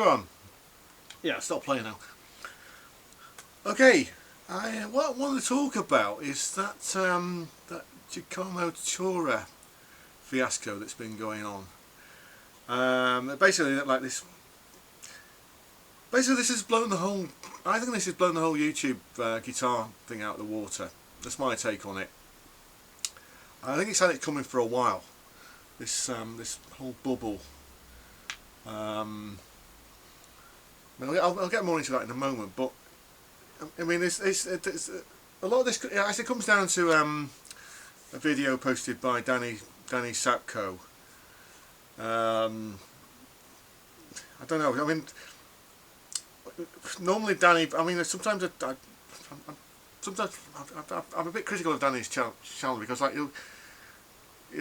go on. Yeah, stop playing now. Okay, what I want to talk about is that that Giacomo Turra fiasco that's been going on. Basically, like this. Basically, this has blown the whole. I think this has blown the whole YouTube guitar thing out of the water. That's my take on it. I think it's had it coming for a while. This whole bubble. I'll get more into that in a moment, but I mean, it's a lot of this actually comes down to a video posted by Danny Sapko. I don't know. I mean, normally Danny. I mean, sometimes I'm a bit critical of Danny's channel because like he'll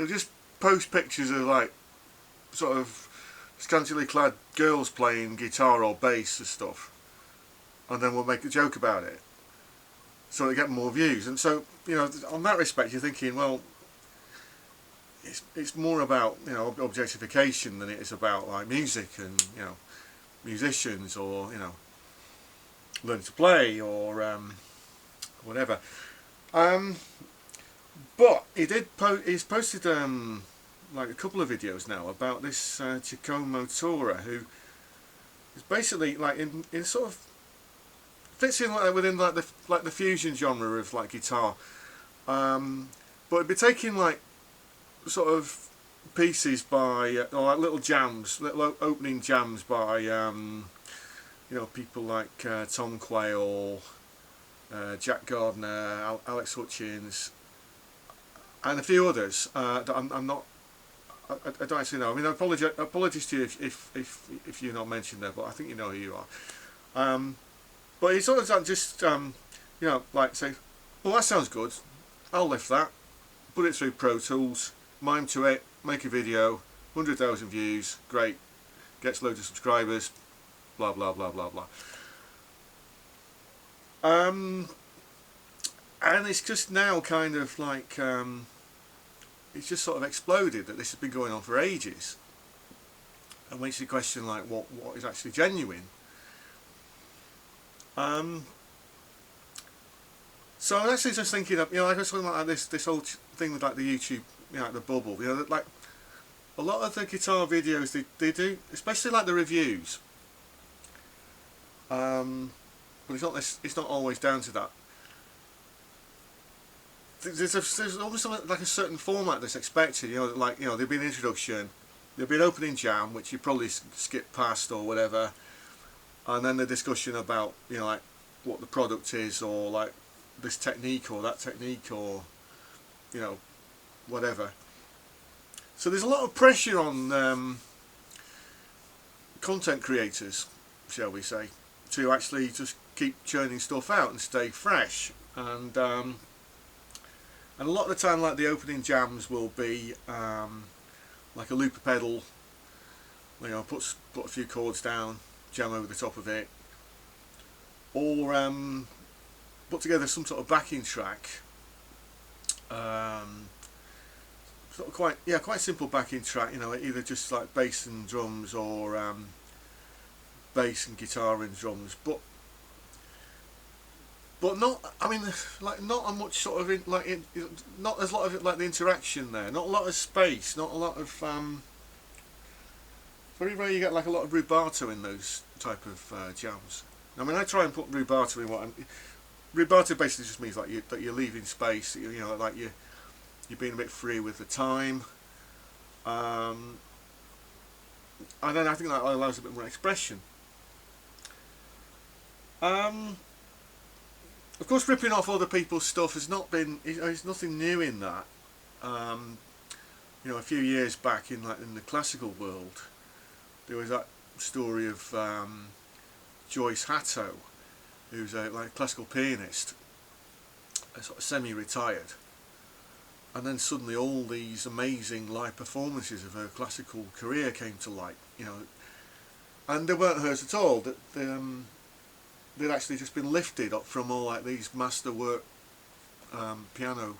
just post pictures of like sort of scantily clad girls playing guitar or bass and stuff, and then we'll make a joke about it so they get more views. And so, you know, on that respect you're thinking, well, it's more about, you know, objectification than it is about like music and, you know, musicians, or, you know, learning to play, or whatever. But he's posted like a couple of videos now about this Giacomo Turra, who is basically like in sort of fits in like within like the fusion genre of like guitar, but it'd be taking like sort of pieces by or like little jams, little opening jams by you know, people like Tom Quayle, Jack Gardner, Alex Hutchins, and a few others that I'm not. I don't actually know. I mean, apologies to you if you're not mentioned there, but I think you know who you are. But it's sort of like just you know, like say, well, that sounds good. I'll lift that, put it through Pro Tools, mime to it, make a video, 100,000 views, great, gets loads of subscribers, blah blah blah blah blah. And it's just now kind of like. It's just sort of exploded that this has been going on for ages, and makes you question like what is actually genuine. So I'm actually just thinking of, you know, like I was talking about like this whole thing with like the YouTube, you know, like the bubble, you know, that like a lot of the guitar videos they do, especially like the reviews, but it's not always down to that. There's almost like a certain format that's expected, you know, like, you know, there'll be an introduction, there'll be an opening jam which you probably skip past or whatever, and then the discussion about, you know, like what the product is, or like this technique or that technique, or, you know, whatever. So there's a lot of pressure on content creators, shall we say, to actually just keep churning stuff out and stay fresh. And a lot of the time, like the opening jams will be like a looper pedal, you know, put a few chords down, jam over the top of it, or put together some sort of backing track, sort of quite simple backing track, you know, either just like bass and drums, or bass and guitar and drums, but not, I mean, like not a much sort of not as a lot of like the interaction there, not a lot of space, not a lot of very rare you get like a lot of rubato in those type of jams. I mean, I try and put rubato in rubato basically just means like that you're leaving space, you know, like you're being a bit free with the time, and then I think that allows a bit more expression. Of course, ripping off other people's stuff has not been. There's nothing new in that. You know, a few years back in the classical world, there was that story of Joyce Hatto, who's a classical pianist, sort of semi-retired, and then suddenly all these amazing live performances of her classical career came to light. You know, and they weren't hers at all. That they'd actually just been lifted up from all like these masterwork piano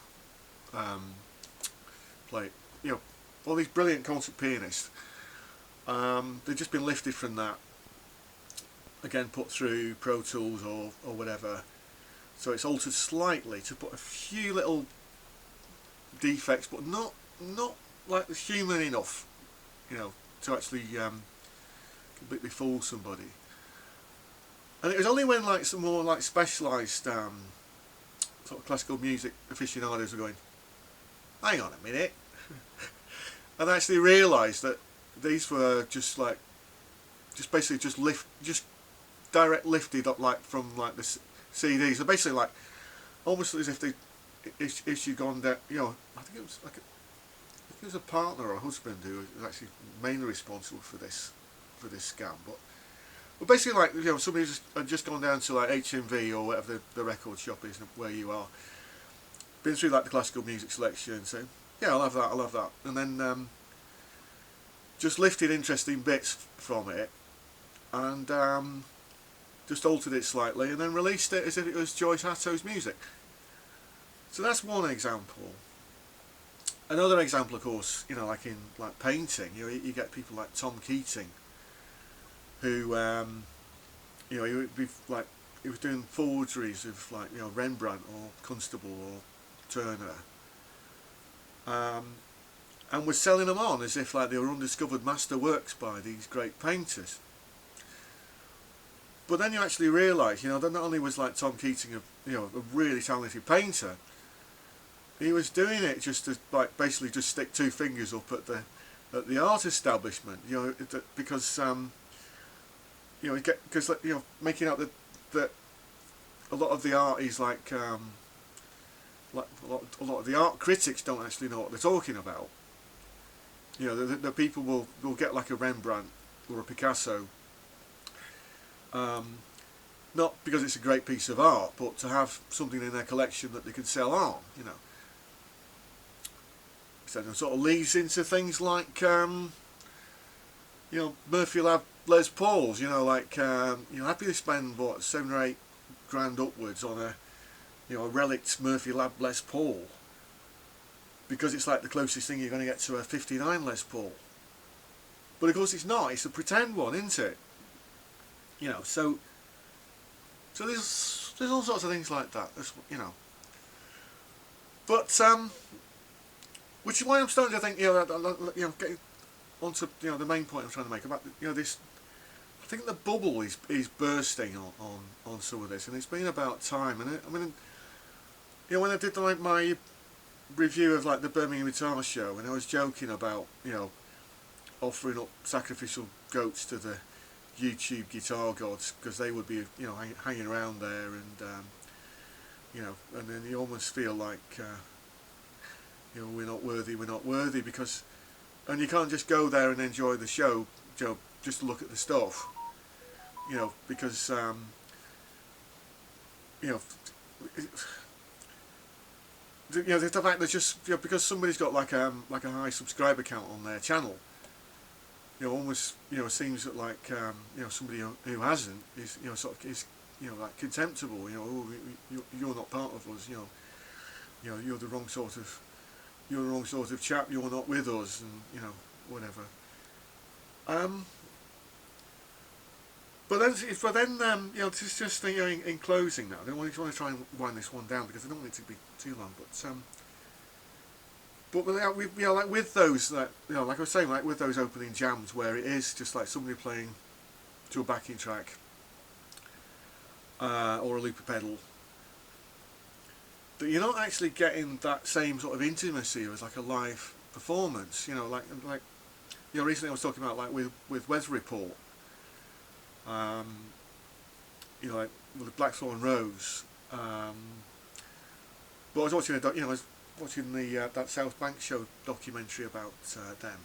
play, you know, all these brilliant concert pianists. They'd just been lifted from that again put through Pro Tools or whatever. So it's altered slightly to put a few little defects, but not like human enough, you know, to actually completely fool somebody. And it was only when like some more like specialised sort of classical music aficionados were going, hang on a minute, and I actually realised that these were just like, basically just direct lifted up like from like the CDs. So basically like almost as if they, if she'd gone down, you know, I think it was like it was a partner or a husband who was actually mainly responsible for this scam, but basically like, you know, somebody had just gone down to like HMV or whatever the record shop is where you are, been through like the classical music selection and say, yeah, I'll have that, and then just lifted interesting bits from it and just altered it slightly and then released it as if it was Joyce Hatto's music. So that's one example. Another example, of course, you know, like in like painting, you know, you get people like Tom Keating, who, you know, he was doing forgeries of like, you know, Rembrandt or Constable or Turner, and was selling them on as if like they were undiscovered masterworks by these great painters. But then you actually realise, you know, that not only was like Tom Keating a really talented painter, he was doing it just to like basically just stick two fingers up at the art establishment, you know, because you know, because you know, making out that a lot of the art is like a lot of the art critics don't actually know what they're talking about. You know, the people will get like a Rembrandt or a Picasso, not because it's a great piece of art, but to have something in their collection that they can sell on, you know. So it sort of leads into things like, you know, Murphy Lab Les Pauls, you know, like, you know, happy to spend, what, £7 or £8 grand upwards on a, you know, a relict Murphy Lab Les Paul, because it's like the closest thing you're going to get to a 59 Les Paul. But of course it's not, it's a pretend one, isn't it? You know, so there's all sorts of things like that, you know. But which is why I'm starting to think, you know, getting onto, you know, the main point I'm trying to make about, you know, this. I think the bubble is bursting on some of this, and it's been about time. And I mean, you know, when I did like my review of like the Birmingham Guitar Show, and I was joking about, you know, offering up sacrificial goats to the YouTube guitar gods because they would be, you know, hanging around there, and you know, and then you almost feel like, you know, we're not worthy because, and you can't just go there and enjoy the show, you know, just to look at the stuff, you know, because you know, the fact that just, you know, because somebody's got like a high subscriber count on their channel, you know, almost, you know, seems that like, you know, somebody who hasn't is, you know, sort of is, you know, like contemptible, you know, oh, you're not part of us, you know, you're the wrong sort of chap, you're not with us, and, you know, whatever. But then, you know, just you know, in closing now, I don't want to try and wind this one down because I don't want it to be too long. But you know, like with those, that, you know, like I was saying, like with those opening jams where it is just like somebody playing to a backing track or a looper pedal, that you're not actually getting that same sort of intimacy as like a live performance. You know, like you know, recently I was talking about like with Weather Report. You know, like with the Blackthorn Rose. But I was watching the that South Bank Show documentary about them,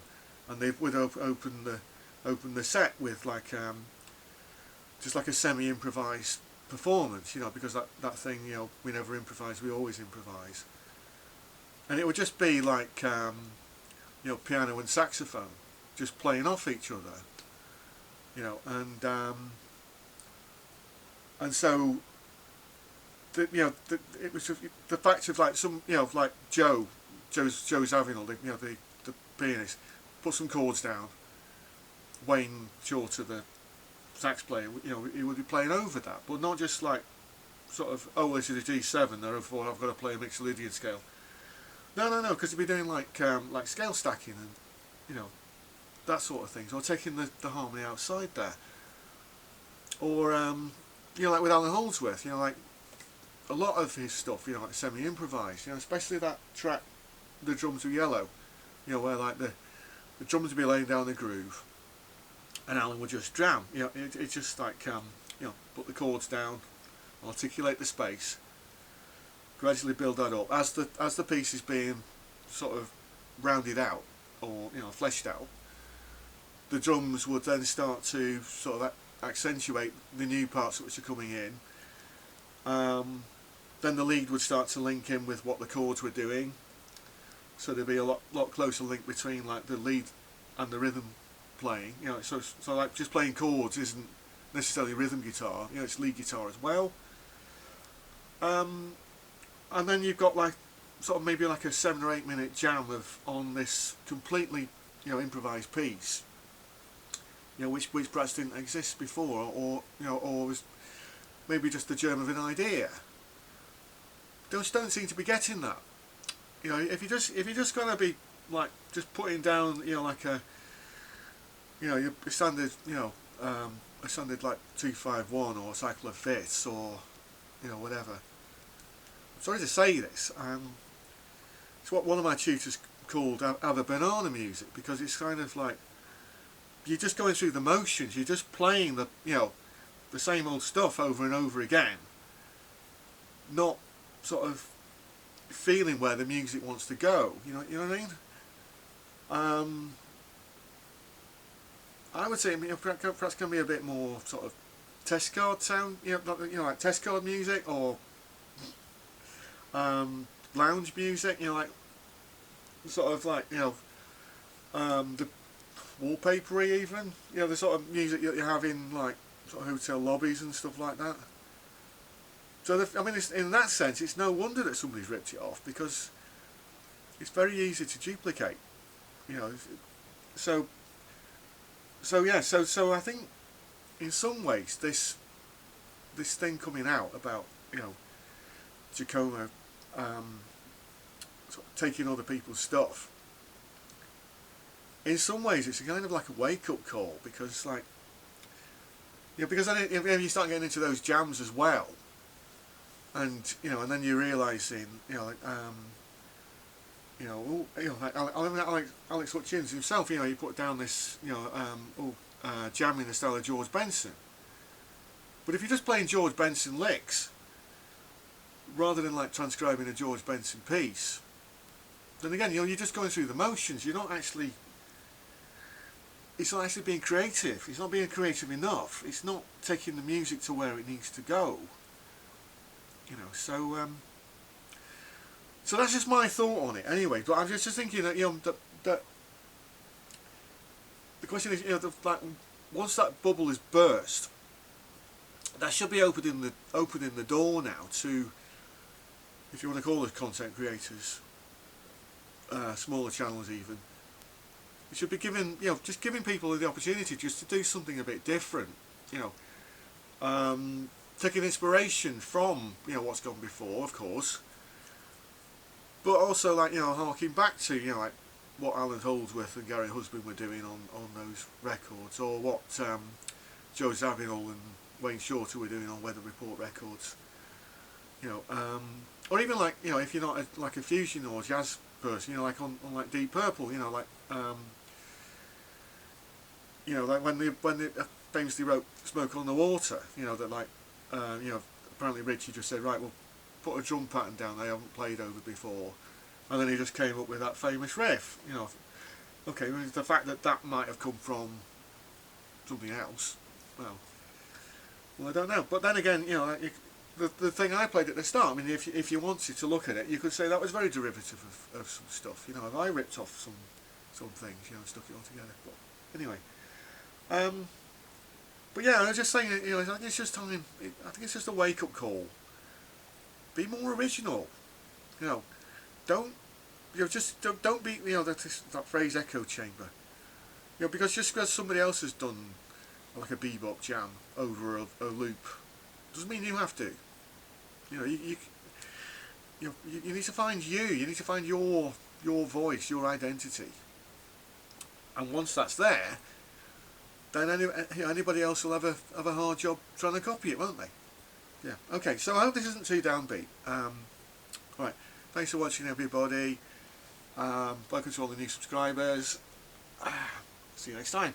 and they would open the set with like just like a semi-improvised performance, you know, because that thing, you know, we never improvise, we always improvise, and it would just be like, you know, piano and saxophone just playing off each other, you know, and so you know, it was the fact of like some, you know, like Joe Zawinul, you know, the pianist, put some chords down, Wayne Shorter, the sax player, you know, he would be playing over that, but not just like sort of, oh, this is a G7, therefore I've got to play a Mixolydian scale. No, because he'd be doing like scale stacking and, you know, that sort of things, or taking the harmony outside there, or you know, like with Alan Holdsworth, you know, like a lot of his stuff, you know, like semi-improvised, you know, especially that track, The Drums Were Yellow, you know, where like the drums would be laying down the groove, and Alan would just jam, you know, it's just like you know, put the chords down, articulate the space, gradually build that up as the piece is being sort of rounded out, or, you know, fleshed out. The drums would then start to sort of accentuate the new parts which are coming in. Then the lead would start to link in with what the chords were doing, so there'd be a lot closer link between like the lead and the rhythm playing. You know, so like just playing chords isn't necessarily rhythm guitar. You know, it's lead guitar as well. And then you've got like sort of maybe like a 7 or 8 minute jam on this completely, you know, improvised piece. You know, which perhaps didn't exist before, or you know, or was maybe just the germ of an idea. They just don't seem to be getting that. You know, if you're just gonna be like just putting down, you know, like a, you know, your standard, you know, a standard like 2-5-1 or a cycle of fifths, or, you know, whatever. I'm sorry to say this. It's what one of my tutors called have a banana music, because it's kind of like you're just going through the motions. You're just playing the, you know, the same old stuff over and over again, not sort of feeling where the music wants to go. You know what I mean? I would say, you know, perhaps can be a bit more sort of test card sound. You know, like test card music, or lounge music. You know, like sort of like, you know, the wallpapery even. You know, the sort of music that you have in like sort of hotel lobbies and stuff like that. So I mean, in that sense, it's no wonder that somebody's ripped it off, because it's very easy to duplicate. You know, so yeah, so I think in some ways this thing coming out about, you know, Giacomo sort of taking other people's stuff, in some ways it's kind of like a wake-up call, because like, you know, because then you start getting into those jams as well, and you know, and then you're realising, you know, like, like Alex Hutchins himself, you know, he put down this, you know, jam in the style of George Benson. But if you're just playing George Benson licks, rather than like transcribing a George Benson piece, then again, you know, you're just going through the motions. You're not actually, it's not actually being creative. It's not being creative enough. It's not taking the music to where it needs to go. You know, so that's just my thought on it. Anyway, but I'm just thinking that, you know, that the question is, you know, like, once that bubble is burst, that should be opening the door now to, if you want to call it content creators, smaller channels even. It should be giving, you know, just giving people the opportunity just to do something a bit different. You know, taking inspiration from, you know, what's gone before, of course, but also, like, you know, harking back to, you know, like what Alan Holdsworth and Gary Husband were doing on those records, or what Joe Zawinul and Wayne Shorter were doing on Weather Report records. You know, or even like, you know, if you're not like a fusion or jazz person, you know, like on like Deep Purple, you know, like you know, like when they famously wrote Smoke on the Water, you know, that like you know, apparently Richie just said, right, well, put a drum pattern down they haven't played over before, and then he just came up with that famous riff. You know, okay, well, the fact that might have come from something else, well, I don't know. But then again, you know, like, the thing I played at the start, I mean, if you wanted to look at it, you could say that was very derivative of some stuff. You know, I ripped off some things, you know, and stuck it all together. But anyway, but yeah, I was just saying, you know, I think it's just time. I think it's just a wake-up call. Be more original. You know, don't be, you know, that phrase echo chamber. You know, because just because somebody else has done like a bebop jam over a loop. Doesn't mean you have to. You know, you need to find you. You need to find your voice, your identity. And once that's there, then anybody else will have a hard job trying to copy it, won't they? Yeah. Okay. So I hope this isn't too downbeat. Right. Thanks for watching, everybody. Welcome to all the new subscribers. See you next time.